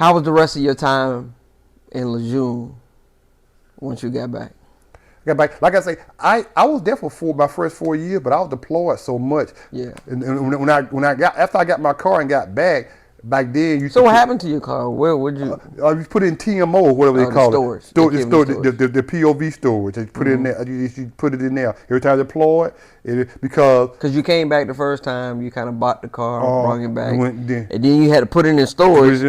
How was the rest of your time in Lejeune once you got back? Got back, like I say, I was there for my first 4 years, but I was deployed so much. Yeah. And when I got after I got my car and got back then you. So what happened to your car? Where would you? You put it in TMO, whatever they call storage. it. The POV storage. They put it in there. You put it in there every time deployed. Because you came back the first time, you kind of bought the car, brought it back, and then you had to put it in storage.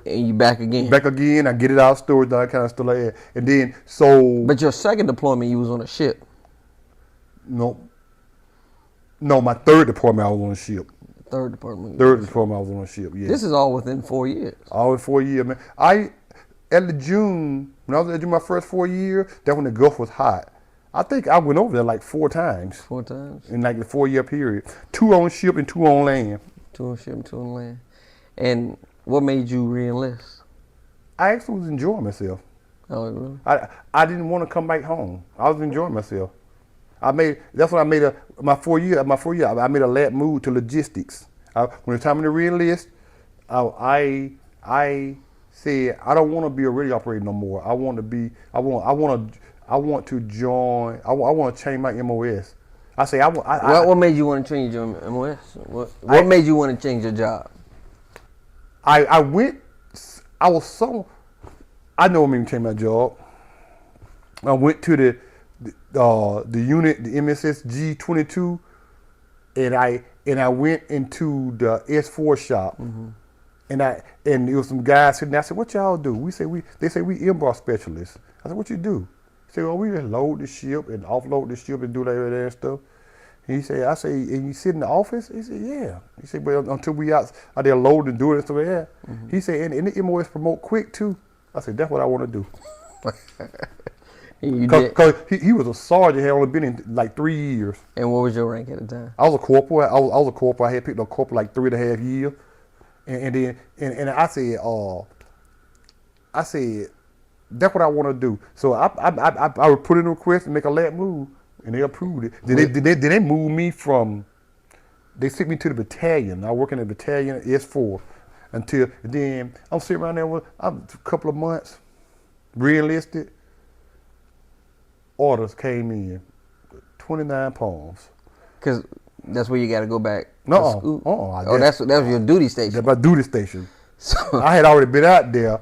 And you back again. Back again. I get it out of storage, that kind of stuff like that. And then so. But your second deployment, you was on a ship. No, my third deployment I was on a ship. Third deployment I was on a ship. Yeah. This is all within 4 years. All in 4 years, man. At the June, when I was at June, my first 4 years, that when the Gulf was hot. I think I went over there like 4 times. 4 times? In like the 4 year period. 2 on ship and 2 on land. 2 on ship and 2 on land. And what made you re-enlist? I actually was enjoying myself. Oh, really? I didn't want to come back home. I was enjoying myself. That's when I made my 4 year. I made a late move to logistics. When it's time to re-enlist, I said I don't want to be a radio operator no more. I want to join. I want to change my MOS. I say what made you want to change your MOS? What made you want to change your job? I know what made me change my job. I went to the unit, the MSSG 22, and I went into the S4 shop, and there was some guys sitting there. I said, "What y'all do?" They say we inbox specialists. I said, "What you do?" He said, "Oh, we just load the ship and offload the ship and do that stuff." He said, "I say, and you sit in the office?" He said, "Yeah." He said, "But until we out there loading and doing stuff like that." He said, "And the MOS promote quick too." I said, "That's what I want to do." Because he was a sergeant, had only been in like 3 years. And what was your rank at the time? I was a corporal. I was a corporal. I had picked up corporal like 3.5 years. And I said, that's what I want to do. So I would put in a request and make a late move, and they approved it. Then they moved me they sent me to the battalion. I work in the battalion S4 then I'm sitting around there a couple of months, re-enlisted. Orders came in, 29 pounds. Because that's where you got to go back. No, that was your duty station. That's my duty station. So I had already been out there.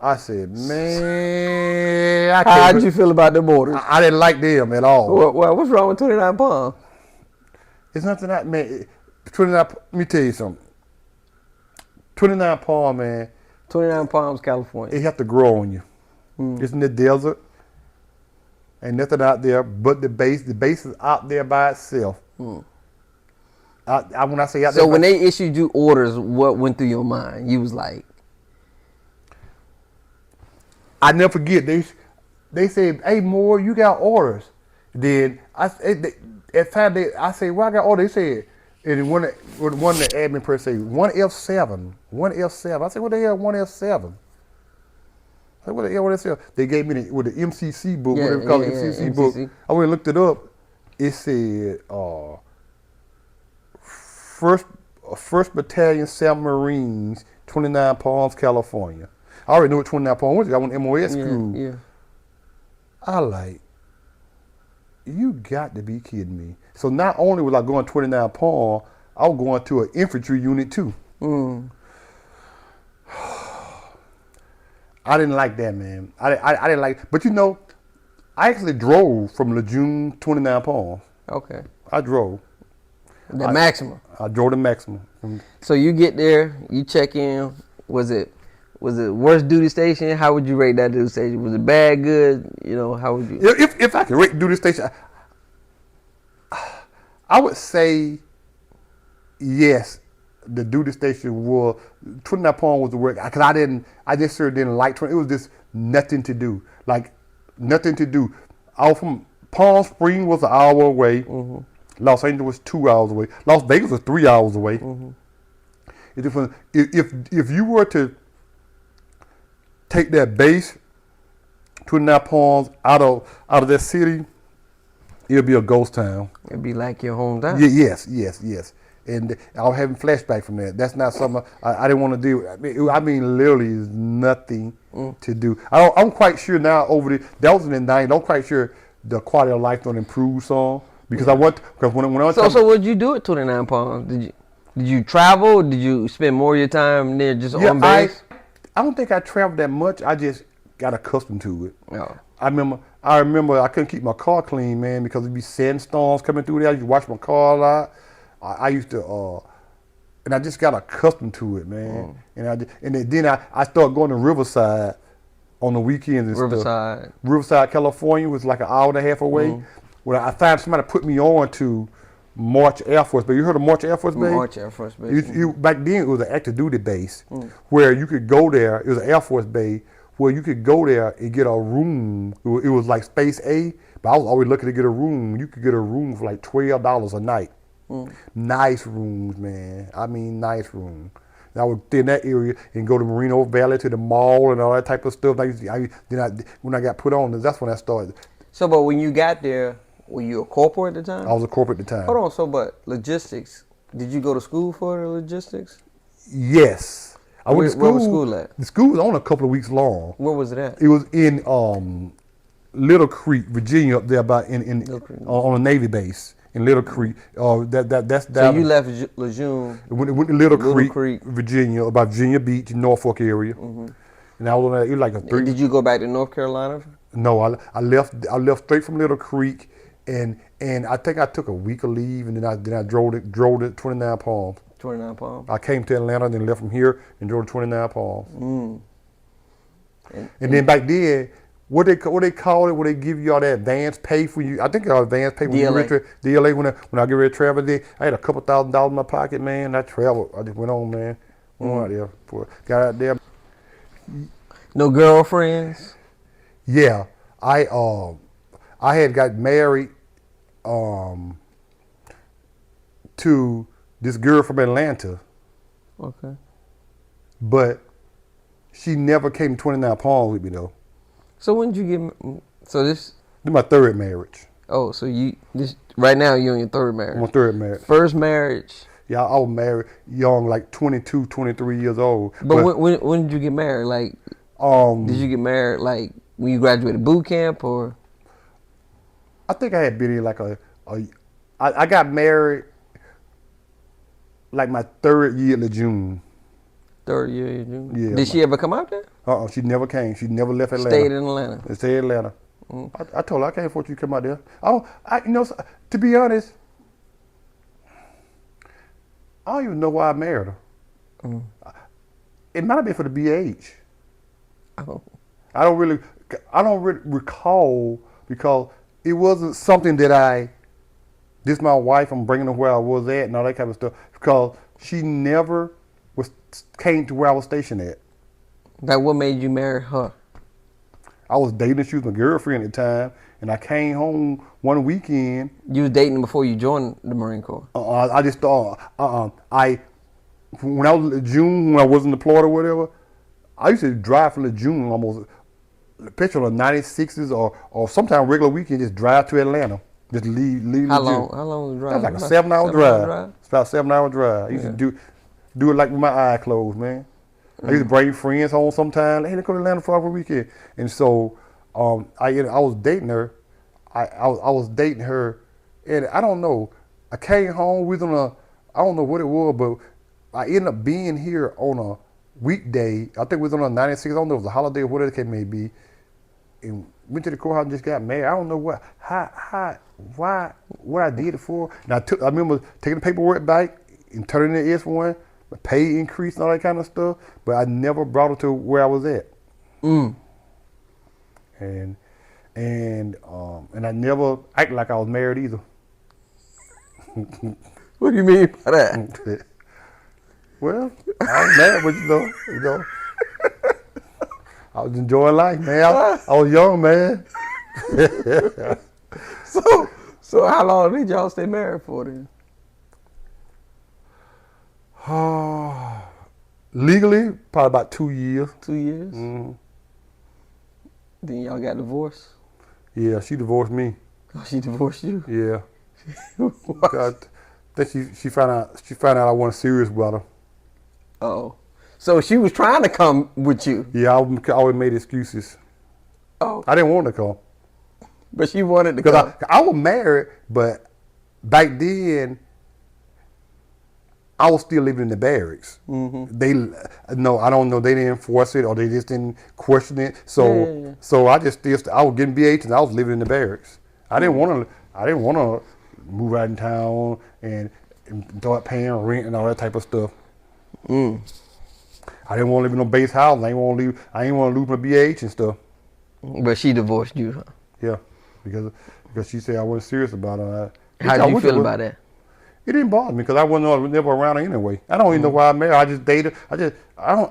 I said, man, how'd you feel about them orders? I didn't like them at all. Well, what's wrong with 29 pounds? It's nothing that, man. 29. Let me tell you something. 29 pounds, man. 29 pounds, California. It have to grow on you. It's in the desert. Ain't nothing out there but the base. The base is out there by itself. When I say out there. So when they issued you orders, what went through your mind? You was like, I never forget. They said, "Hey, Moore, you got orders." Then I say, "Well, I got orders." They said, and one of the admin person say, "One F7." I said, "What the hell, 1F7?" I said, "What the hell, 1F7?" They gave me the MCC book, whatever they call it, MCC book. I went and looked it up. It said, First Battalion, 7th Marines, 29 Palms, California. I already knew what 29 Palms was. I went to MOS crew. Yeah. I like, you got to be kidding me. So not only was I going 29 Palms, I was going to an infantry unit too. I didn't like that, man. I didn't like, but you know, I actually drove from Lejeune 29 Palms. Okay. I drove. The maximum. I drove the maximum. So you get there, you check in. Was it worst duty station? How would you rate that duty station? Was it bad, good? You know, how would you? If I could rate duty station, I would say yes. The duty station was 29 Palms was the work because I just sure didn't like 20. It was just nothing to do, like nothing to do. Out from Palm Springs was an hour away. Los Angeles was 2 hours away. Las Vegas was 3 hours away. If you were to take that base, 29 Palms out of that city, it'll be a ghost town. It'd be like your hometown. Yes. and I was having flashback from that. That's not something I didn't want to do. I mean, literally, is nothing to do. I'm quite sure now that was in the 90s. I'm quite sure the quality of life don't improve some because because when I was So what did you do at 29 Palms? Did you travel? Did you spend more of your time there just on base? I don't think I traveled that much. I just got accustomed to it. Oh. I remember I couldn't keep my car clean, man, because there'd be sandstorms coming through there. I used to wash my car a lot. I used to, and I just got accustomed to it, man. And then I started going to Riverside on the weekends and stuff. Riverside, California was like an hour and a half away. Where I found somebody put me on to March Air Force Base. You heard of March Air Force Base? March Air Force Base. Back then it was an active duty base where you could go there. It was an Air Force base where you could go there and get a room. It was like Space A, but I was always looking to get a room. You could get a room for like $12 a night. Nice rooms, man. I mean, nice rooms. I would stay in that area and go to Moreno Valley to the mall and all that type of stuff. When I got put on, that's when I started. So, but when you got there, were you a corporal at the time? I was a corporal at the time. Hold on, but logistics. Did you go to school for the logistics? Yes. I went to school. Where was school at? The school was only a couple of weeks long. Where was it at? It was in Little Creek, Virginia, up there about on a Navy base in Little Creek. That's so you left Lejeune. Went to Little Creek, Virginia, about Virginia Beach, Norfolk area. And I was on that. It was like a 3. Did you go back to North Carolina? No, I left straight from Little Creek, and I think I took a week of leave, and then I drove to 29 Palms. 29 Palms. I came to Atlanta, and then left from here and drove to 29 Palms. And then back then, what they call it when they give you all that advance pay for you? I think advance pay when you went to DLA when I get ready to travel there. I had a couple $1,000s in my pocket, man. I traveled. I just went on, man. Went on out there. Got out there. No girlfriends? Yeah, I had got married to this girl from Atlanta. Okay. But she never came to 29 Palms with me though. So when did you get? So this is my third marriage. Oh, so right now you're on your third marriage. My third marriage. First marriage. Yeah, I was married young, like 22, 23 years old. But when did you get married? Like, did you get married like when you graduated boot camp or? I think I had been in like I got married like my third year in June. Third year in June? Yeah. Did she ever come out there? She never came. She never left Atlanta. Stayed in Atlanta. Stayed in Atlanta. I told her I can't afford you to come out there. To be honest, I don't even know why I married her. It might have been for the BH. Oh. I don't really recall because it wasn't something that this my wife, I'm bringing her where I was at and all that kind of stuff, because she never came to where I was stationed at. Like, what made you marry her? I was dating. She was my girlfriend at the time, and I came home one weekend. You was dating before you joined the Marine Corps? I just thought, when I was in June, when I wasn't deployed or whatever, I used to drive from the June almost, picture on the 96s or sometimes regular weekend, just drive to Atlanta. Just leave. How long was the drive? That was like a 7-hour drive. It's about a 7-hour drive. I used to do it like with my eyes closed, man. I used to bring friends home sometimes. Hey, let's go to Atlanta for a weekend. And so I was dating her. I was dating her, and I don't know. I came home. We was on I don't know what it was, but I ended up being here on a weekday. I think we was on a 96. I don't know if it was a holiday or whatever the case may be. And went to the courthouse and just got married. I don't know what I did it for. And I remember taking the paperwork back and turning in the S1, pay increase and all that kind of stuff. But I never brought it to where I was at. And I never acted like I was married either. What do you mean by that? Well, I was married, but you know. I was enjoying life, man. I was young, man. So how long did y'all stay married for then? Legally, probably about 2 years. 2 years? Mm-hmm. Then y'all got divorced? Yeah, she divorced me. Oh, she divorced you? Yeah. Then she found out I wasn't serious about her. Oh, so she was trying to come with you. Yeah, I always made excuses. Oh, I didn't want to come. but she wanted to Because come. I was married, but back then I was still living in the barracks. Mm-hmm. I don't know. They didn't enforce it, or they just didn't question it. So, Yeah. so I was getting BH, and I was living in the barracks. I didn't want to move out in town and start paying rent and all that type of stuff. Mm. I didn't want to live in no base house. I didn't want to lose my BH and stuff. But she divorced you. Huh? Yeah, because she said I wasn't serious about her. How did you feel about that? It didn't bother me because I wasn't never around her anyway. I don't even know why I married her. I just dated. I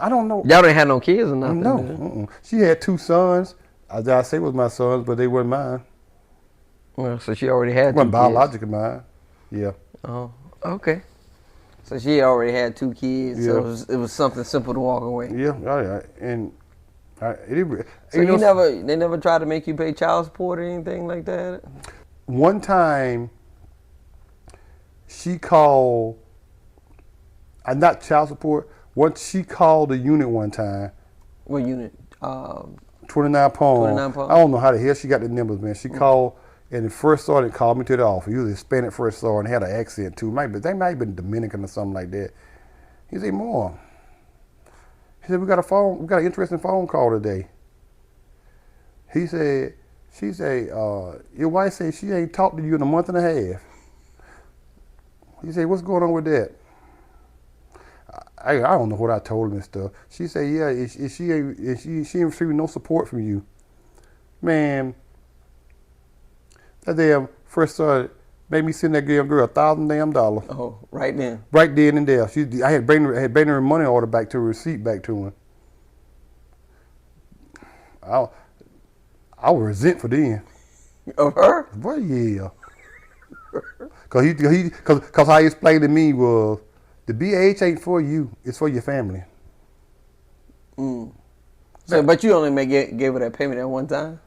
don't know. Y'all didn't have no kids or nothing? No. Did you? She had 2 sons. I say was my sons, but they weren't mine. Well, so she already had They weren't 2 kids. biologically mine. Yeah. Oh, okay. So she already had 2 kids, Yeah. so it was something simple to walk away. Yeah. And So they never tried to make you pay child support or anything like that? One time, she called. Not child support. Once she called the unit one time. What unit? 29 Palm. 29 Palm? I don't know how the hell she got the numbers, man. She called, and the first sergeant called me to the office. He was a Hispanic first sergeant, had an accent too. They might have been Dominican or something like that. He said, "Mom," he said, we got an interesting phone call today. She said, your wife said she ain't talked to you in a month and a half. He said, what's going on with that? I don't know what I told him and stuff. She said, yeah, she ain't receiving no support from you. Man, that damn first sergeant made me send that damn girl $1,000. Oh, right then. Right then and there. I had bring her money order back to her, receipt back to her. I was resent for them. Of her? Well, yeah. Cause how he explained to me was, the BH ain't for you, it's for your family. Mm. So, but you only gave her that payment at one time?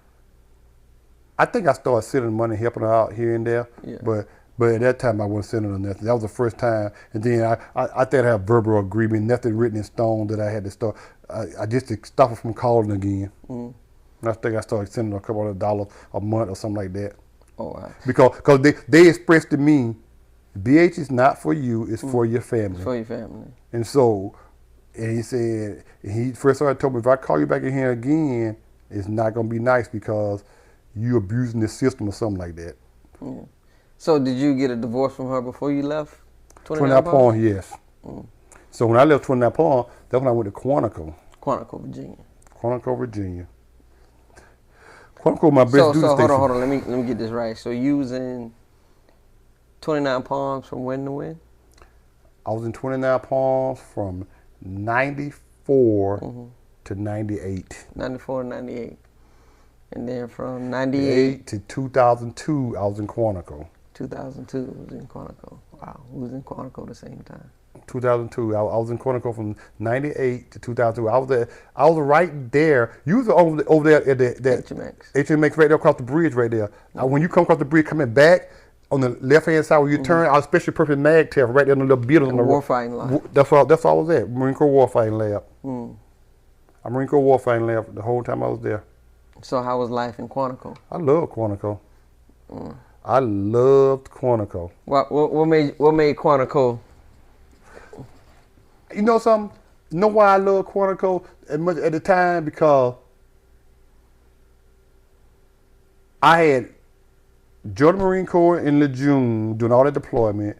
I think I started sending money, helping her out here and there. Yeah. But at that time I wasn't sending her nothing. That was the first time. And then I think I had verbal agreement, nothing written in stone that I had to start. I just to stop her from calling again. Mm. And I think I started sending her a couple of dollars a month or something like that. Oh, wow. Because they expressed to me, BH is not for you, it's for your family. For your family. And so, and he said, first started told me, if I call you back in here again, it's not going to be nice because you abusing the system or something like that. Yeah. So did you get a divorce from her before you left 29 Palm, yes. Mm. So when I left 29 Palm, that's when I went to Quantico. Quantico, Virginia. Quantico, Virginia. Quantico, my best duty station. Hold on. Let me get this right. So you was in 29 Palms from when to when? I was in 29 Palms from 94 to 98. 94 to 98. And then from 98 to 2002, I was in Quantico. 2002 was in Quantico. Wow, we was in Quantico at the same time. 2002, I was in Quantico from 98 to 2002. I was right there. You was over there at that HMX right there across the bridge right there. When you come across the bridge coming back, on the left-hand side where you turn, I was special purpose mag tail right there in the little building. On the warfighting lab. That's all I was at, Marine Corps Warfighting Lab. A Marine Corps Warfighting Lab the whole time I was there. So how was life in Quantico? I love Quantico. I loved Quantico. What made Quantico? You know something? You know why I love Quantico at the time? Because I had joined the Marine Corps in Lejeune, doing all that deployment.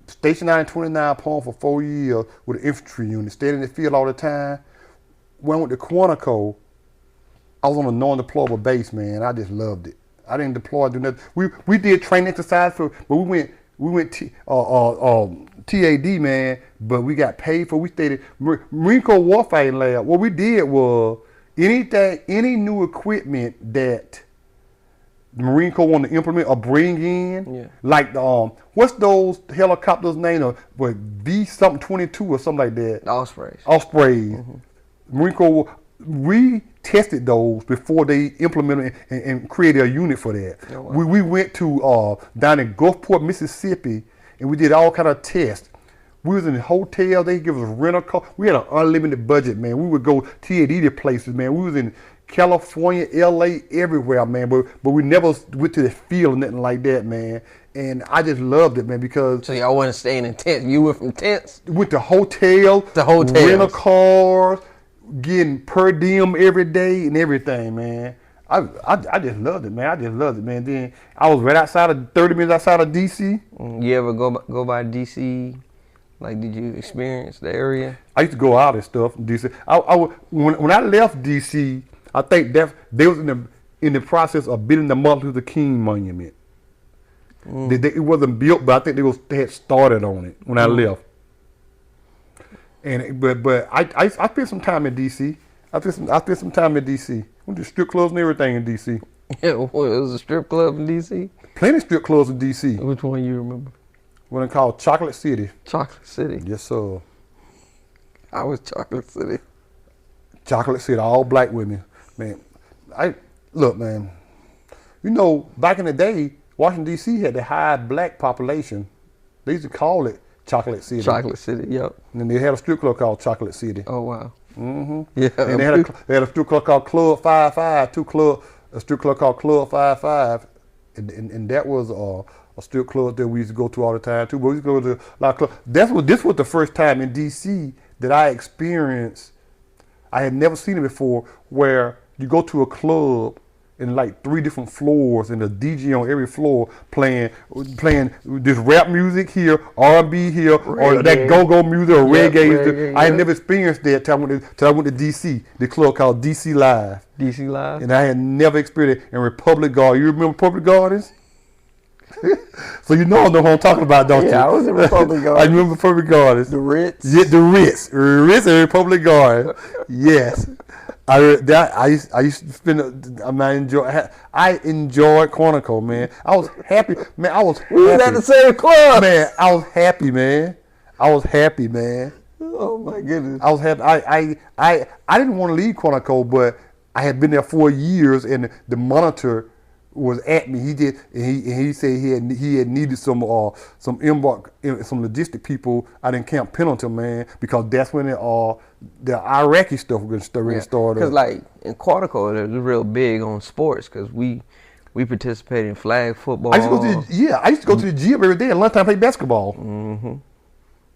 Stationed out in 29 Palm for 4 years with an infantry unit, stayed in the field all the time. When I went to Quantico, I was on a non-deployable base, man. I just loved it. I didn't deploy, do nothing. We did training exercise but we went TAD, man, but we got paid for. We stayed at Marine Corps Warfighting Lab. What we did was any new equipment that the Marine Corps want to implement or bring in, like what's those helicopters name? What V something 22 or something like that. Ospreys. Ospreys. Marine Corps. We tested those before they implemented and created a unit for that. Oh, wow. We went to down in Gulfport, Mississippi, and we did all kind of tests. We was in the hotel. They give us rental car. We had an unlimited budget, man. We would go to places, man. We was in California, LA, everywhere, man. But we never went to the field or nothing like that, man. And I just loved it, man, because So y'all wasn't staying in tents. You went from tents went to hotel, rental cars, getting per diem every day and everything, man. I just loved it, man. I just loved it, man. Then I was right outside of 30 minutes outside of DC. You ever go by DC? Like, did you experience the area? I used to go out and stuff in DC. When I left DC, I think that they was in the process of building the Martin Luther King monument. It wasn't built, but I think they had started on it when I left. And but I spent some time in DC. I spent some time in DC. Went to strip clubs and everything in DC. Yeah, it was a strip club in DC. Plenty of strip clubs in DC. Which one you remember? One called Chocolate City. Chocolate City. Yes, sir. I was Chocolate City. Chocolate City, all black women, man. Look, man. You know, back in the day, Washington D.C. had the high black population. They used to call it Chocolate City. Chocolate City, yep. And then they had a strip club called Chocolate City. Oh wow. Mm-hmm. Yeah. And they had a strip club called Club 55. A strip club called Club 55, and that was a strip club that we used to go to all the time too. But we used to go to a lot of clubs. This was the first time in DC that I experienced. I had never seen it before, where you go to a club and like 3 different floors and a DJ on every floor playing this rap music here, R&B here, or that go-go music or reggae. I had never experienced that till I went to DC, the club called DC Live. DC Live? And I had never experienced it in Republic Garden. You remember Republic Gardens? So you know what I'm talking about, don't you? Yeah, I was in Republic Gardens. I remember Republic Gardens. The Ritz? Yeah, the Ritz. Ritz and Republic Garden. Yes. I used to spend. I enjoyed Quantico, man. I was happy, man. I was happy. We was at the same club, man. I was happy, man. Oh my goodness. I was happy. I didn't want to leave Quantico, but I had been there 4 years, and the monitor was at me. He said he had needed some logistic people out in Camp Pendleton, man, because that's when the Iraqi stuff was going to start. Because like in Quantico, they're real big on sports because we participate in flag football. I used to go to the gym every day at lunchtime play basketball. Mm-hmm.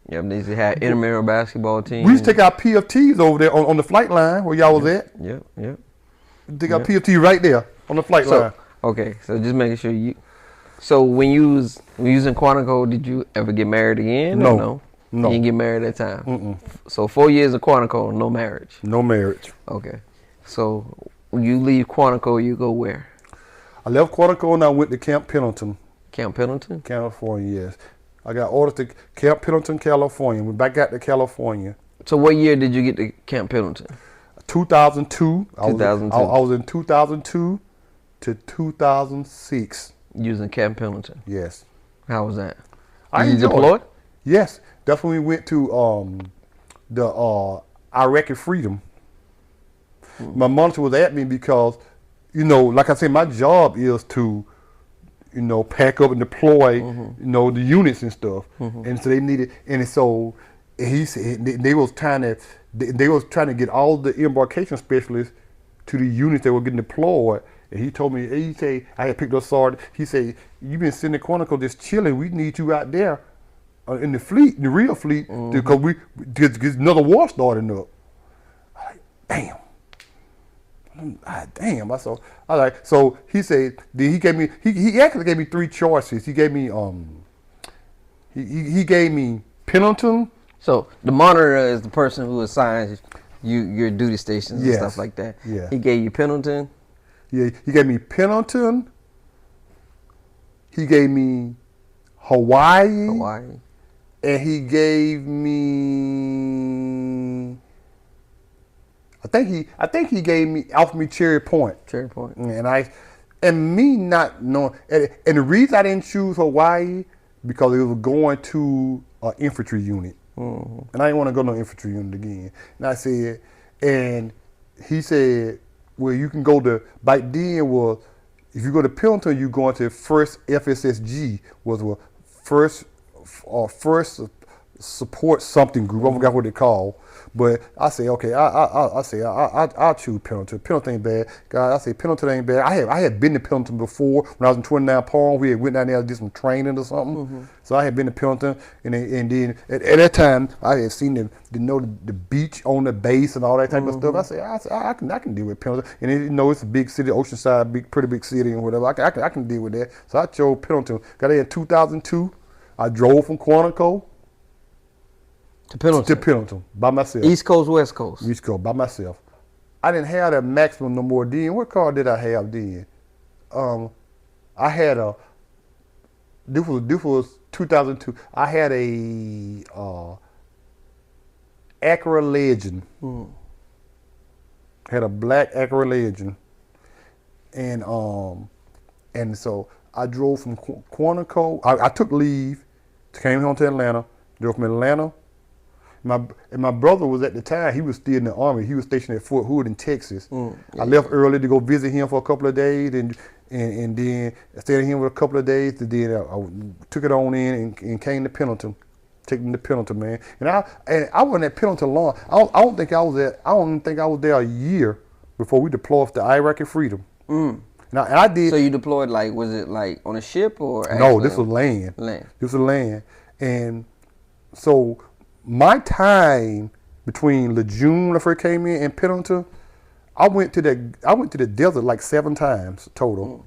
Yeah, they used to have intramural basketball teams. We used to take our PFTs over there on the flight line where y'all was at. Yep. Take our PFT right there on the flight line. Okay, so just making sure you. So when you was in Quantico, did you ever get married again? No. You didn't get married at that time. Mm-mm. So 4 years of Quantico, no marriage. No marriage. Okay. So when you leave Quantico, you go where? I left Quantico and I went to Camp Pendleton. Camp Pendleton? California, yes. I got ordered to Camp Pendleton, California. Went back out to California. So what year did you get to Camp Pendleton? 2002. 2002. I was in 2002 to 2006. Using Camp Pendleton? Yes. How was that? I Did you deploy? Yes. That's when we went to the Iraqi freedom. Mm-hmm. My monitor was at me because, like I said, my job is to, pack up and deploy, the units and stuff. Mm-hmm. And so they needed, and so he said they was trying to get all the embarkation specialists to the units that were getting deployed. And he told me, I had picked up Sergeant. He said, "You've been sitting in Quantico just chilling. We need you out there in the fleet, in the real fleet, because because another war starting up." I'm like, damn. I saw. I like. So he said, he gave me. He actually gave me 3 choices. He gave me he gave me Pendleton. So the monitor is the person who assigns your duty stations and stuff like that. Yeah. He gave you Pendleton. Yeah, he gave me Pendleton. He gave me Hawaii. And he gave me. I think he gave me offered me Cherry Point. And me not knowing, and the reason I didn't choose Hawaii because it was going to an infantry unit, and I didn't want to go to no infantry unit again. And I said, and he said, well, you can go to, back then was, if you go to Pendleton, you go into first FSSG, was the first first support something group. I forgot what they called. But I say, okay, I'll choose Pendleton. Pendleton ain't bad. God, I say Pendleton ain't bad. I had been to Pendleton before when I was in 29 Palm. We had went down there and did some training or something. So I had been to Pendleton, and then at that time I had seen the beach on the base and all that type of stuff. I say, I can deal with Pendleton, and it's a big city, Oceanside, pretty big city and whatever. I can deal with that. So I chose Pendleton. Got there in 2002. I drove from Quantico To Pendleton. to Pendleton by myself. East Coast, West Coast. East Coast by myself. I didn't have that maximum no more then. What car did I have then? I had a. This was 2002. I had a Acura Legend. Had a black Acura Legend, and so I drove from Quantico. I took leave, came home to Atlanta. Drove from Atlanta. My brother was at the time, he was still in the Army. He was stationed at Fort Hood in Texas. I left early to go visit him for a couple of days, and then I stayed with him for a couple of days. And then I took it on in and came to Pendleton. Taking to Pendleton, man. And I wasn't at Pendleton long. I don't think I was there a year before we deployed for the Iraqi Freedom. Now, and I did. So you deployed was it like on a ship or? No, this was land. Land. This was land, and so my time between Lejeune when I first came in and Pendleton, I went to the desert like 7 times total.